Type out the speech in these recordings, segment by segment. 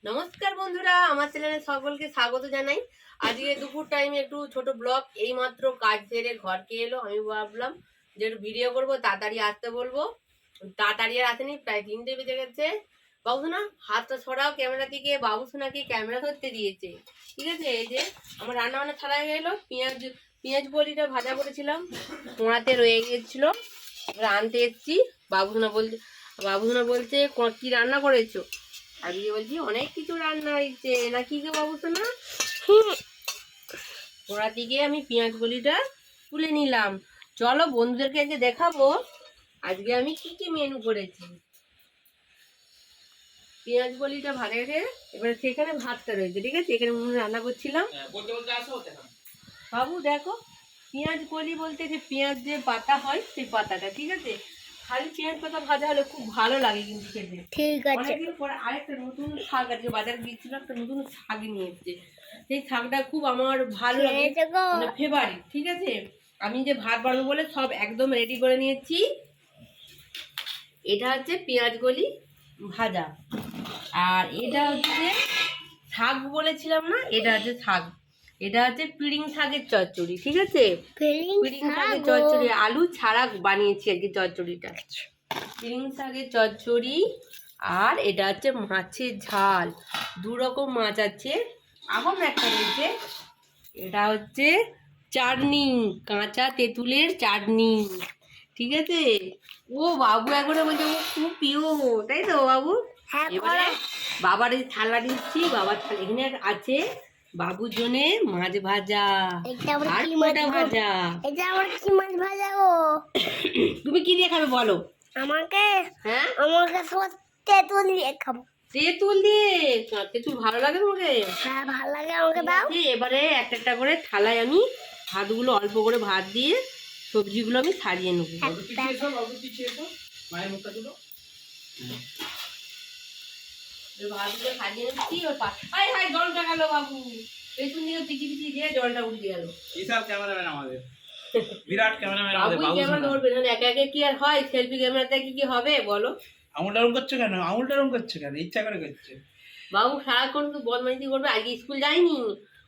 নমস্কার বন্ধুরা, আমার চ্যানেলে সকলকে স্বাগত জানাই। আজকে দুপুর টাইমে একটু ছোট ব্লগ, এইমাত্র কাজ সেরে ঘরকে এলো। আমি ভাবলাম যে একটু ভিডিও করবো, তাড়াতাড়ি আসতে বলবো। তাড়াতাড়ি আর আসেনি, প্রায় 3টে বেজে গেছে। বাবুসোনা হাতটা ছড়াও ক্যামেরা থেকে, বাবুসোনাকে ক্যামেরা ধরতে দিয়েছে। ঠিক আছে, এই যে আমার রান্না বান্না ছাড়া হয়ে গেলো। পেঁয়াজ বড়িটা ভাজা করেছিলাম, কোঁড়াতে রয়ে গিয়েছিল, এবার আনতে এসছি। বাবুসোনা বলছে কি রান্না করেছো? আজকে বলছি অনেক কিছু রান্না হয়েছে নাকি গো বাবুসোনা? ওরা দিকে আমি পেঁয়াজ গলিটা তুলে নিলাম। চলো বন্ধুদেরকে আজকে দেখাবো আজকে আমি কি কি মেনু করেছি। পেঁয়াজ গলিটা ভালো রেখে এবার সেখানে ভাতটা রয়েছে, ঠিক আছে, এখানে রান্না করছিলাম। বাবু দেখো, পেঁয়াজ গলি বলতে যে পেঁয়াজ যে পাতা হয় সেই পাতাটা, ঠিক আছে। খালি পেঁয়াজ পাতা ভাজা হলে খুব ভালো লাগে কিন্তু খেতে। ঠিক আছে। অনেকদিন পরে আরেকটা নতুন শাক আজকে বাজারে গিয়েছিল, একটা নতুন শাক নিয়ে এসছে। সেই শাকটা খুব আমার ভালো লাগে, মানে ফেভারিট। ঠিক আছে, আমি যে ভাত বানাবো বলে সব একদম রেডি করে নিয়েছি। এটা হচ্ছে পেঁয়াজ গলি ভাজা, আর এটা হচ্ছে শাক বলেছিলাম না, এটা হচ্ছে শাক। এটা হচ্ছে পিড়িং শাকের চচ্চড়ি, ঠিক আছে। পিড়িং শাকের চচ্চড়ি আলু ছাড়া বানিয়েছি আজকে চচ্চড়িটা। পিড়িং শাকের চচ্চড়ি, আর এটা হচ্ছে মাছের ঝাল। দু রকম মাছ আছে, এখন একটা রয়েছে। এটা হচ্ছে চাটনি, কাঁচা তেঁতুলের চাটনি, ঠিক আছে। ও বাবু একবারে বলছে ও খুব প্রিয়, তাই তো বাবু? এবারে বাবার এই থালা দিচ্ছি, বাবার থালা এখানে আছে বাবুর জন্য মাছ ভাজা আর মোটা ভাজা। এটা আমার কি মাছ ভাজা গো? তুমি কি দিয়ে খাবে বলো আমাকে? হ্যাঁ, আমাকে তেঁতুল দিয়ে খাবো। তেঁতুল দিয়ে? তেঁতুল ভালো লাগে তোমাকে? হ্যাঁ ভালো লাগে, আমাকে দাও। এবারে একটা একটা করে থালায় আমি ভাতগুলো অল্প করে ভাত দিয়ে সবজিগুলো আমি সারিয়ে নেবো। মায়ের মুখটা দিল, ভাতগুলো সাজিয়ে নিচ্ছি। জলটা গেল বাবু, পেছন দিকে পিছি পিছি দিয়ে জলটা উঠে গেল। বিশাল ক্যামেরাম্যান আমাদের, বিরাট ক্যামেরাম্যান আমাদের বাবু। ক্যামেরা ধরবে না, একা একা কি আর হয়? সেলফি ক্যামেরাতে কি হবে বলো? আঙুলটা রং করছো কেন? আঙুলটা রং করছো কেন? ইচ্ছা করে করছে বাবু, সারাক্ষণ তো বদমাইশি করবে। আজকে স্কুল যায়নি,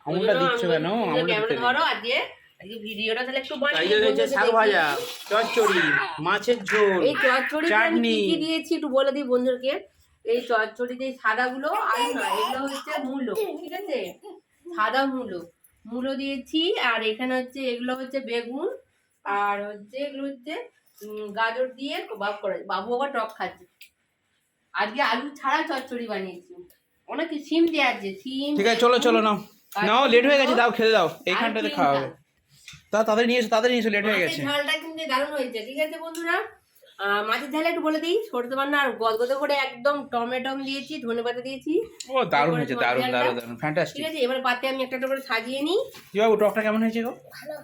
আঙুলটা দিচ্ছ কেন? ক্যামেরা ধরো, আজকে ভিডিওটা তাহলে একটু বানিয়ে শাক ভাজা, চচ্চড়ি, মাছের ঝোল, এই চচ্চড়ি চাটনি কি দিয়েছি একটু বলে দিই বন্ধুদেরকে। এই চচ্চড়িতে এই সাদাগুলো আলু না, এগুলো হচ্ছে মূলো, ঠিক আছে, সাদা মূলো দিয়েছি। আর এখানে হচ্ছে এগুলো হচ্ছে বেগুন, আর হচ্ছে এগুলো হচ্ছে গাজর দিয়ে কবাব করে। বাবু আবার টক খাচ্ছে। আজকে আলু ছাড়া চচ্চড়ি বানিয়েছি, অনেক সিম দেওয়া আছে, সিম। ঠিক আছে, চলো চলো নাও নাও, লেট হয়ে গেছে, দাও খেতে দাও, এইখানটাতে খাওয়া হবে। তাড়াতাড়ি নিয়ে এসো, লেট হয়ে গেছে। ঝালটা কিন্তু দারুণ হয়েছে, ঠিক আছে বন্ধুরা। মাছের ঝালে একটু বলে দিই, সরতে পার না, আর গদগদ করে একদম টমেটম দিয়েছি, ধনেপাতা দিয়েছি। ও দারুণ হয়েছে, দারুণ ফ্যান্টাস্টিক। ঠিক আছে, এবার পাতে আমি একটা একটা করে সাজিয়ে নিই। কি বাবু, টকটা কেমন হয়েছে গো? ভালো।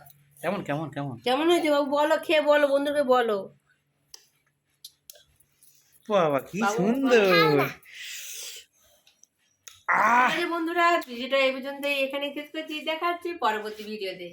কেমন কেমন কেমন কেমন হয়েছে বাবু বলো, খেয়ে বলো, বন্ধুকে বলো। বাবা কি সুন্দর। বন্ধুরা ভিডিওটা এই পর্যন্ত এখানে শেষ করছি, দেখা হচ্ছে পরবর্তী ভিডিওতে।